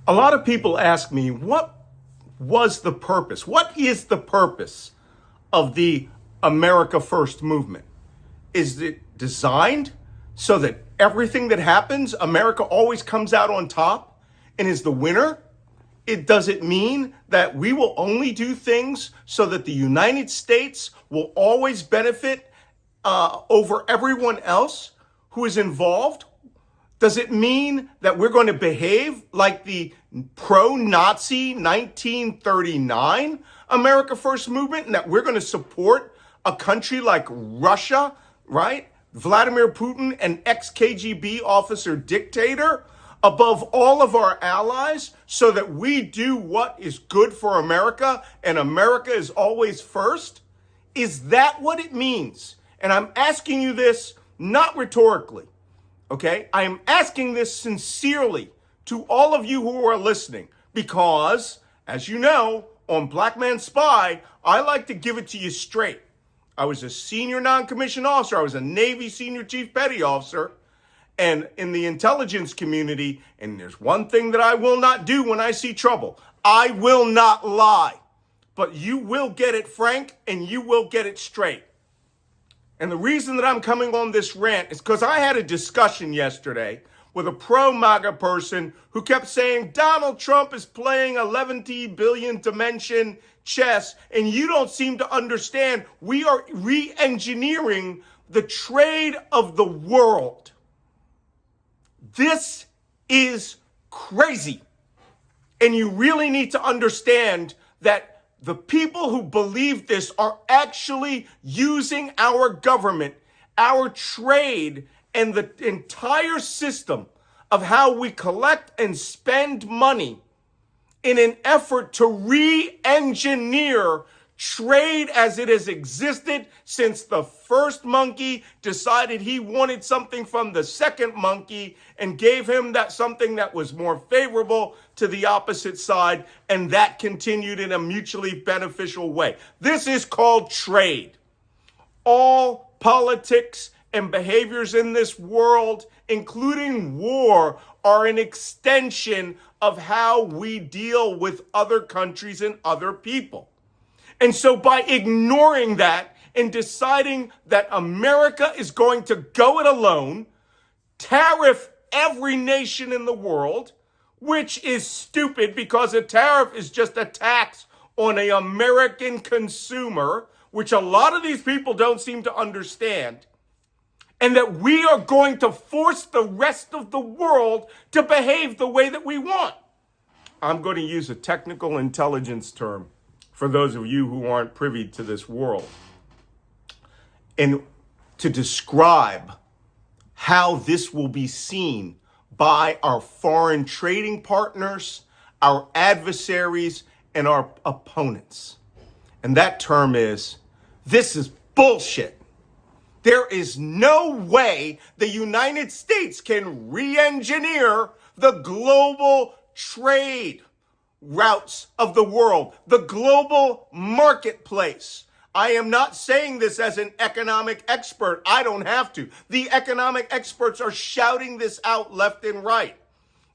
A lot of people ask me, what was the purpose? What is the purpose of the America First movement? Is it designed so that everything that happens, America always comes out on top and is the winner? Does it mean that we will only do things so that the United States will always benefit over everyone else who is involved? Does it mean that we're going to behave like the pro-Nazi 1939 America First movement and that we're going to support a country like Russia, right? Vladimir Putin, an ex-KGB officer dictator, above all of our allies so that we do what is good for America and America is always first? Is that what it means? And I'm asking you this not rhetorically. Okay, I am asking this sincerely to all of you who are listening because, as you know, on Black Man Spy, I like to give it to you straight. I was a senior non-commissioned officer. I was a Navy senior chief petty officer. And in the intelligence community, and there's one thing that I will not do when I see trouble. I will not lie. But you will get it frank and you will get it straight. And the reason that I'm coming on this rant is because I had a discussion yesterday with a pro-MAGA person who kept saying Donald Trump is playing 11 billion dimension chess, and you don't seem to understand we are re-engineering the trade of the world. This is crazy. And you really need to understand that the people who believe this are actually using our government, our trade, and the entire system of how we collect and spend money in an effort to re-engineer trade as it has existed since the first monkey decided he wanted something from the second monkey and gave him that something that was more favorable to the opposite side, and that continued in a mutually beneficial way. This is called trade. All politics and behaviors in this world, including war, are an extension of how we deal with other countries and other people. And so by ignoring that and deciding that America is going to go it alone, tariff every nation in the world, which is stupid because a tariff is just a tax on an American consumer, which a lot of these people don't seem to understand, and that we are going to force the rest of the world to behave the way that we want. I'm going to use a technical intelligence term for those of you who aren't privy to this world, and to describe how this will be seen by our foreign trading partners, our adversaries, and our opponents. And that term is, this is bullshit. There is no way the United States can re-engineer the global trade routes of the world, the global marketplace. I am not saying this as an economic expert. I don't have to. The economic experts are shouting this out left and right.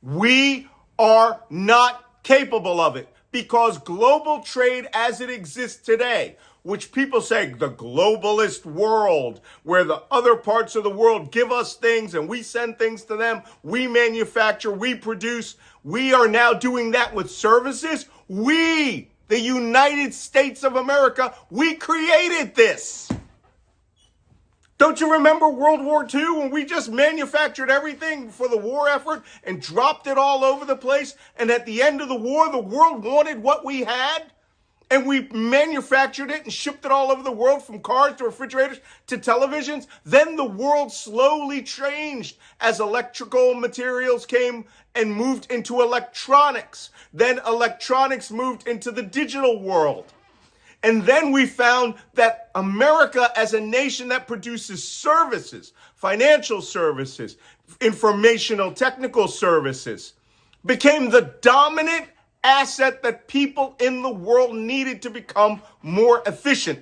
We are not capable of it because global trade as it exists today, which people say the globalist world, where the other parts of the world give us things and we send things to them, we manufacture, we produce. We are now doing that with services. We, the United States of America, we created this. Don't you remember World War II when we just manufactured everything for the war effort and dropped it all over the place? And at the end of the war, the world wanted what we had? And we manufactured it and shipped it all over the world, from cars to refrigerators to televisions. Then the world slowly changed as electrical materials came and moved into electronics. Then electronics moved into the digital world. And then we found that America, as a nation that produces services, financial services, informational technical services, became the dominant asset that people in the world needed to become more efficient.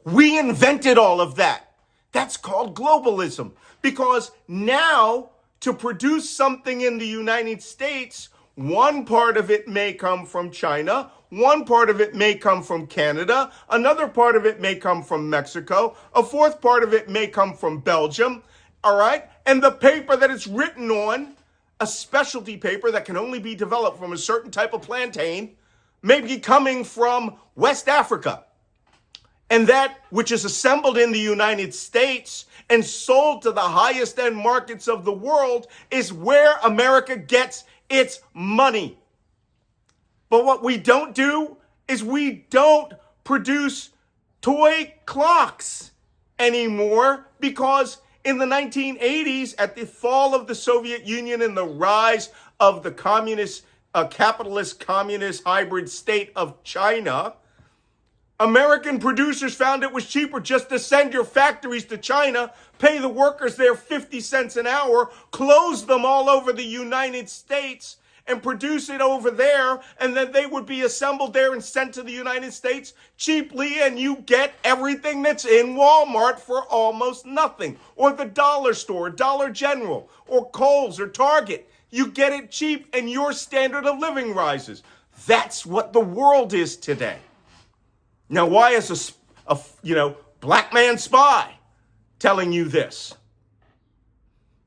We invented all of that. That's called globalism. Because now, to produce something in the United States, one part of it may come from China, one part of it may come from Canada, another part of it may come from Mexico, a fourth part of it may come from Belgium, all right? And the paper that it's written on, a specialty paper that can only be developed from a certain type of plantain, may be coming from West Africa. And that which is assembled in the United States and sold to the highest end markets of the world is where America gets its money. But what we don't do is we don't produce toy clocks anymore, because in the 1980s, at the fall of the Soviet Union and the rise of the capitalist communist hybrid state of China, American producers found it was cheaper just to send your factories to China, pay the workers there 50 cents an hour, close them all over the United States, and produce it over there, and then they would be assembled there and sent to the United States cheaply, and you get everything that's in Walmart for almost nothing, or the dollar store, Dollar General, or Kohl's, or Target. You get it cheap, and your standard of living rises. That's what the world is today. Now, why is a black man spy telling you this?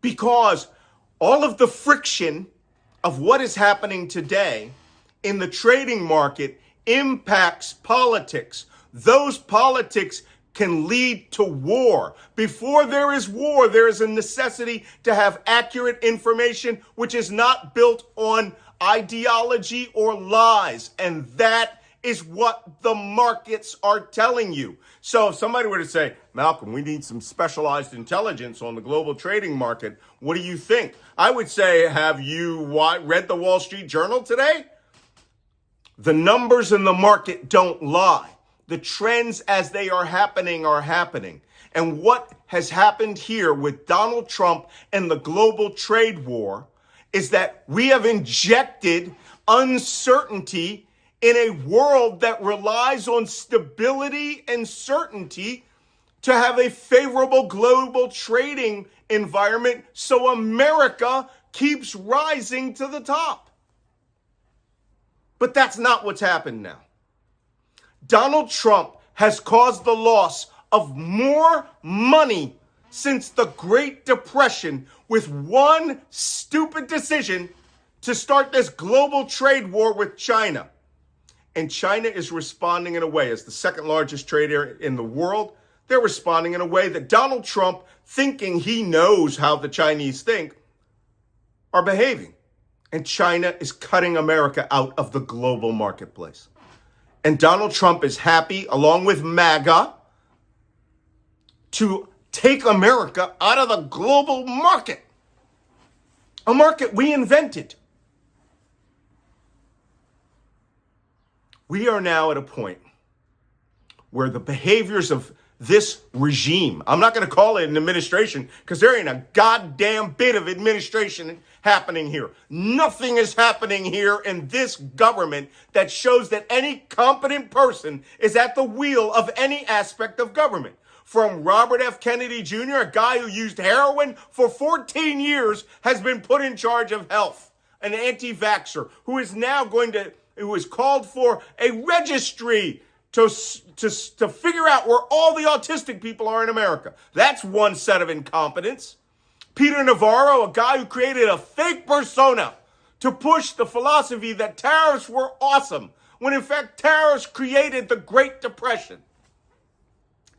Because all of the friction of what is happening today in the trading market impacts politics. Those politics can lead to war. Before there is war, there is a necessity to have accurate information which is not built on ideology or lies. And that is what the markets are telling you. So if somebody were to say, Malcolm, we need some specialized intelligence on the global trading market, what do you think? I would say, have you read the Wall Street Journal today? The numbers in the market don't lie. The trends as they are happening are happening. And what has happened here with Donald Trump and the global trade war is that we have injected uncertainty in a world that relies on stability and certainty to have a favorable global trading environment, so America keeps rising to the top. But that's not what's happened now. Donald Trump has caused the loss of more money since the Great Depression with one stupid decision to start this global trade war with China. And China is responding in a way, as the second largest trader in the world, they're responding in a way that Donald Trump, thinking he knows how the Chinese think, are behaving. And China is cutting America out of the global marketplace. And Donald Trump is happy, along with MAGA, to take America out of the global market. A market we invented. We are now at a point where the behaviors of this regime, I'm not going to call it an administration because there ain't a goddamn bit of administration happening here. Nothing is happening here in this government that shows that any competent person is at the wheel of any aspect of government. From Robert F. Kennedy Jr., a guy who used heroin for 14 years, has been put in charge of health, an anti-vaxxer who is now who has called for a registry to figure out where all the autistic people are in America. That's one set of incompetence. Peter Navarro, a guy who created a fake persona to push the philosophy that tariffs were awesome, when in fact tariffs created the Great Depression.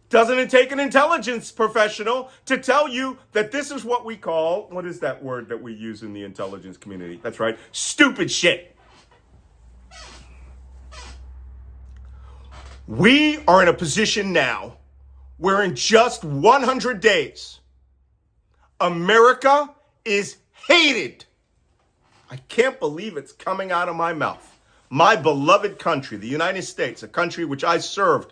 Doesn't it take an intelligence professional to tell you that this is what we call, what is that word that we use in the intelligence community? That's right, stupid shit. We are in a position now where in just 100 days, America is hated. I can't believe it's coming out of my mouth. My beloved country, the United States, a country which I served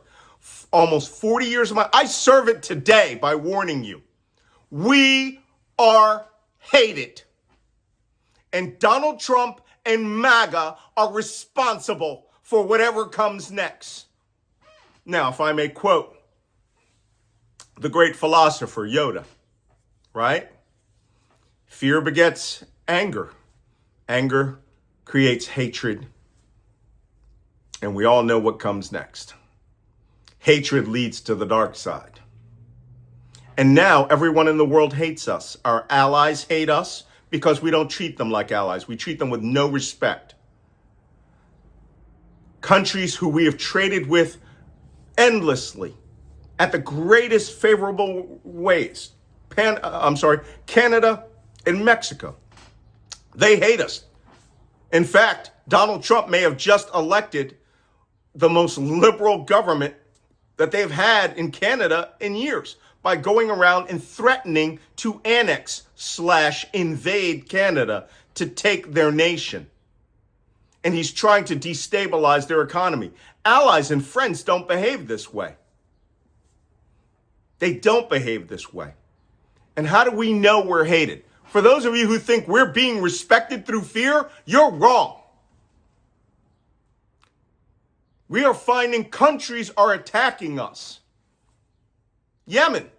almost 40 years of I serve it today by warning you. We are hated. And Donald Trump and MAGA are responsible for whatever comes next. Now, if I may quote the great philosopher Yoda, right? Fear begets anger. Anger creates hatred. And we all know what comes next. Hatred leads to the dark side. And now everyone in the world hates us. Our allies hate us because we don't treat them like allies. We treat them with no respect. Countries who we have traded with endlessly at the greatest favorable ways. Canada and Mexico. They hate us. In fact, Donald Trump may have just elected the most liberal government that they've had in Canada in years by going around and threatening to annex/invade Canada to take their nation. And he's trying to destabilize their economy. Allies and friends don't behave this way. They don't behave this way. And how do we know we're hated? For those of you who think we're being respected through fear, you're wrong. We are finding countries are attacking us. Yemen,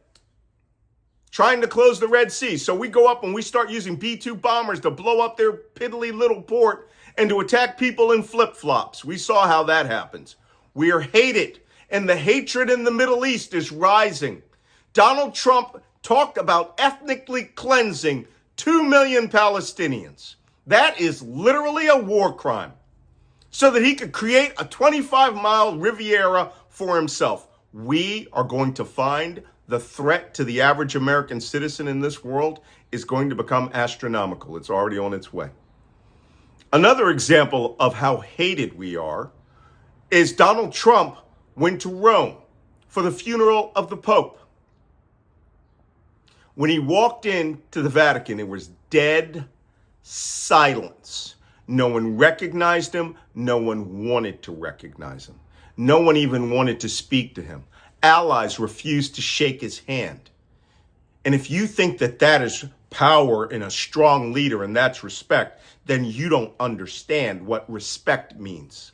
trying to close the Red Sea. So we go up and we start using B-2 bombers to blow up their piddly little port and to attack people in flip-flops. We saw how that happens. We are hated, and the hatred in the Middle East is rising. Donald Trump talked about ethnically cleansing 2 million Palestinians. That is literally a war crime. So that he could create a 25-mile Riviera for himself. We are going to find the threat to the average American citizen in this world is going to become astronomical. It's already on its way. Another example of how hated we are is Donald Trump went to Rome for the funeral of the Pope. When he walked into the Vatican, it was dead silence. No one recognized him. No one wanted to recognize him. No one even wanted to speak to him. Allies refused to shake his hand. And if you think that that is power in a strong leader and that's respect, then you don't understand what respect means.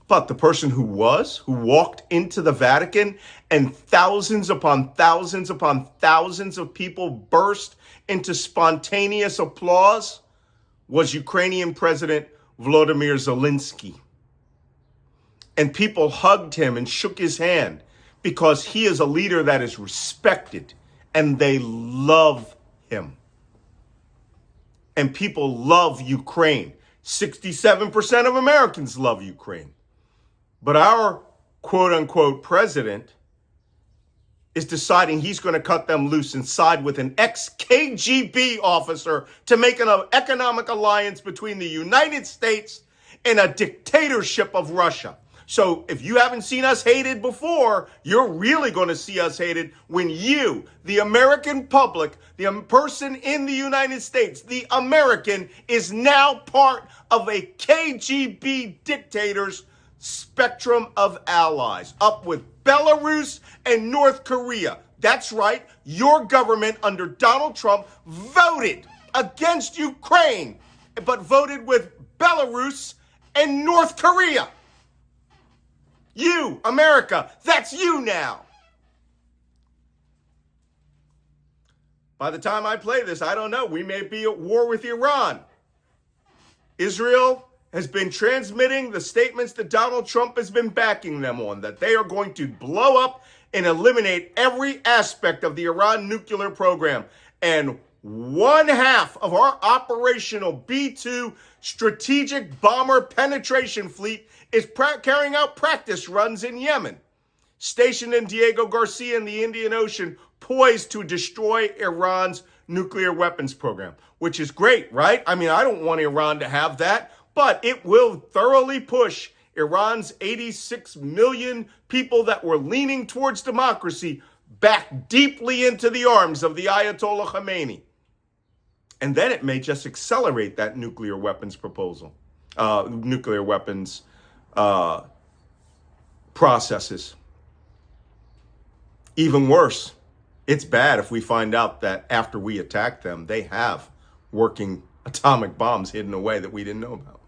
But the person who walked into the Vatican and thousands upon thousands upon thousands of people burst into spontaneous applause was Ukrainian President Volodymyr Zelensky. And people hugged him and shook his hand because he is a leader that is respected and they love him. And people love Ukraine. 67% of Americans love Ukraine. But our quote unquote president is deciding he's going to cut them loose and side with an ex-KGB officer to make an economic alliance between the United States and a dictatorship of Russia. So if you haven't seen us hated before, you're really going to see us hated when you, the American public, the person in the United States, the American, is now part of a KGB dictator's spectrum of allies, up with Belarus and North Korea. That's right, your government under Donald Trump voted against Ukraine, but voted with Belarus and North Korea. You, America, that's you now. By the time I play this, I don't know, we may be at war with Iran. Israel has been transmitting the statements that Donald Trump has been backing them on, that they are going to blow up and eliminate every aspect of the Iran nuclear program. And one half of our operational B-2 strategic bomber penetration fleet is carrying out practice runs in Yemen, stationed in Diego Garcia in the Indian Ocean, poised to destroy Iran's nuclear weapons program, which is great, right? I mean, I don't want Iran to have that, but it will thoroughly push Iran's 86 million people that were leaning towards democracy back deeply into the arms of the Ayatollah Khamenei. And then it may just accelerate that nuclear weapons processes. Even worse, it's bad if we find out that after we attack them, they have working atomic bombs hidden away that we didn't know about.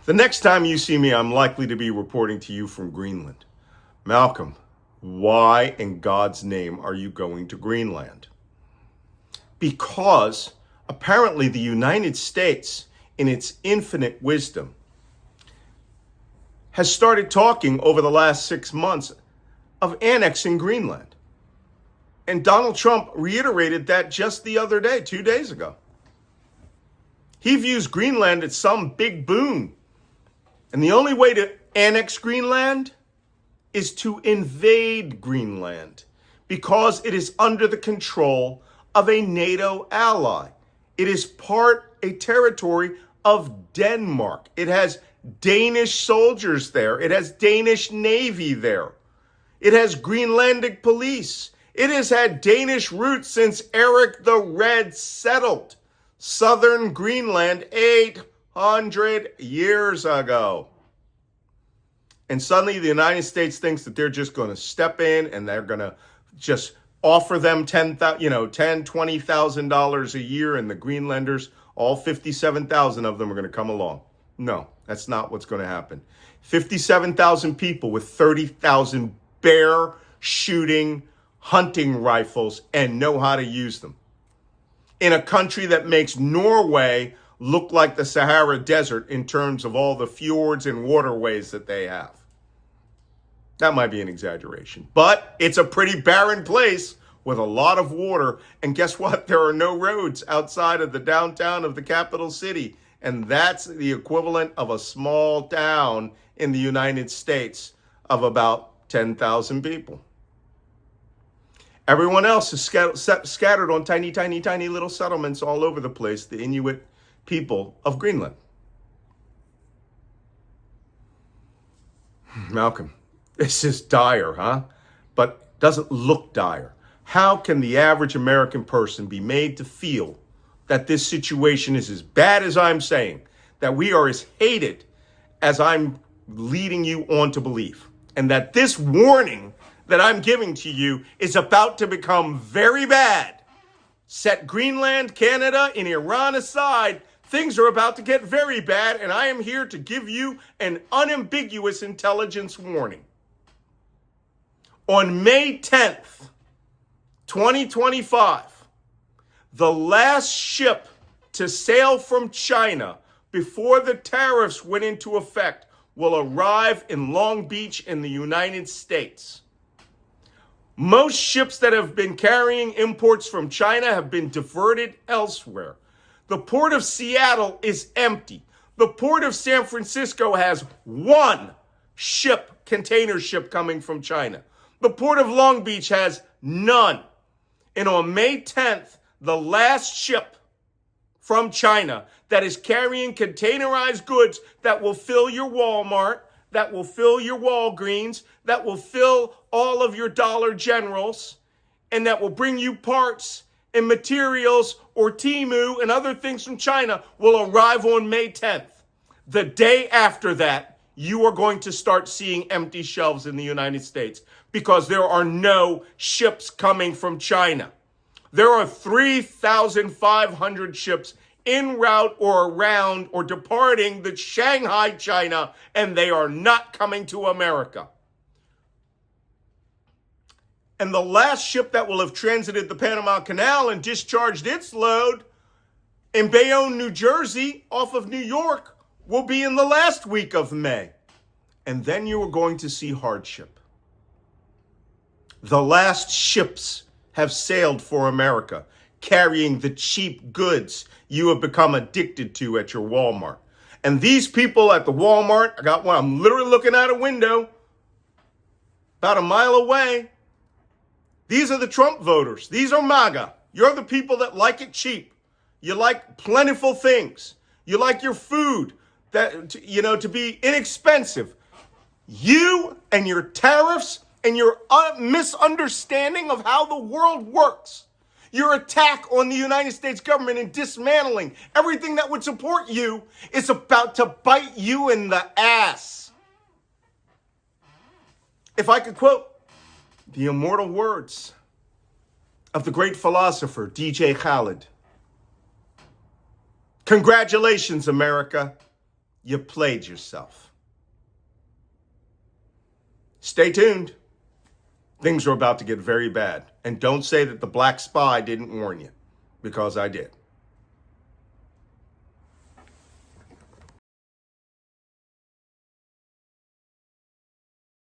The next time you see me, I'm likely to be reporting to you from Greenland. Malcolm, Why in God's name are you going to Greenland? Because apparently the United States, in its infinite wisdom, has started talking over the last 6 months of annexing Greenland. And Donald Trump reiterated that just the other day, 2 days ago. He views Greenland as some big boon. And the only way to annex Greenland is to invade Greenland because it is under the control of a NATO ally. It is a territory of Denmark. It has Danish soldiers there. It has Danish Navy there. It has Greenlandic police. It has had Danish roots since Eric the Red settled southern Greenland 800 years ago. And suddenly the United States thinks that they're just going to step in and they're going to just offer them $20,000 a year, and the Greenlanders, all 57,000 of them, are going to come along. No, that's not what's going to happen. 57,000 people with 30,000 bear shooting hunting rifles and know how to use them. In a country that makes Norway look like the Sahara Desert in terms of all the fjords and waterways that they have. That might be an exaggeration, but it's a pretty barren place with a lot of water. And guess what? There are no roads outside of the downtown of the capital city. And that's the equivalent of a small town in the United States of about 10,000 people. Everyone else is scattered on tiny, tiny, tiny little settlements all over the place, the Inuit people of Greenland. Malcolm, this is dire, huh? But doesn't look dire. How can the average American person be made to feel that this situation is as bad as I'm saying, that we are as hated as I'm leading you on to believe, and that this warning that I'm giving to you is about to become very bad? Set Greenland, Canada, and Iran aside, things are about to get very bad, and I am here to give you an unambiguous intelligence warning. On May 10th, 2025, the last ship to sail from China before the tariffs went into effect will arrive in Long Beach in the United States. Most ships that have been carrying imports from China have been diverted elsewhere. The port of Seattle is empty. The port of San Francisco has one container ship coming from China. The port of Long Beach has none. And on May 10th, the last ship from China that is carrying containerized goods that will fill your Walmart, that will fill your Walgreens, that will fill all of your Dollar Generals, and that will bring you parts and materials or Temu and other things from China will arrive on May 10th. The day after that, you are going to start seeing empty shelves in the United States because there are no ships coming from China. There are 3,500 ships en route or around or departing the Shanghai, China, and they are not coming to America. And the last ship that will have transited the Panama Canal and discharged its load in Bayonne, New Jersey, off of New York, will be in the last week of May. And then you are going to see hardship. The last ships have sailed for America, carrying the cheap goods you have become addicted to at your Walmart. And these people at the Walmart, I got one, I'm literally looking out a window about a mile away. These are the Trump voters. These are MAGA. You're the people that like it cheap. You like plentiful things. You like your food to be inexpensive. You and your tariffs and your misunderstanding of how the world works, your attack on the United States government and dismantling everything that would support you is about to bite you in the ass. If I could quote the immortal words of the great philosopher DJ Khaled, congratulations, America, you played yourself. Stay tuned. things are about to get very bad. And don't say that the black spy didn't warn you, because I did.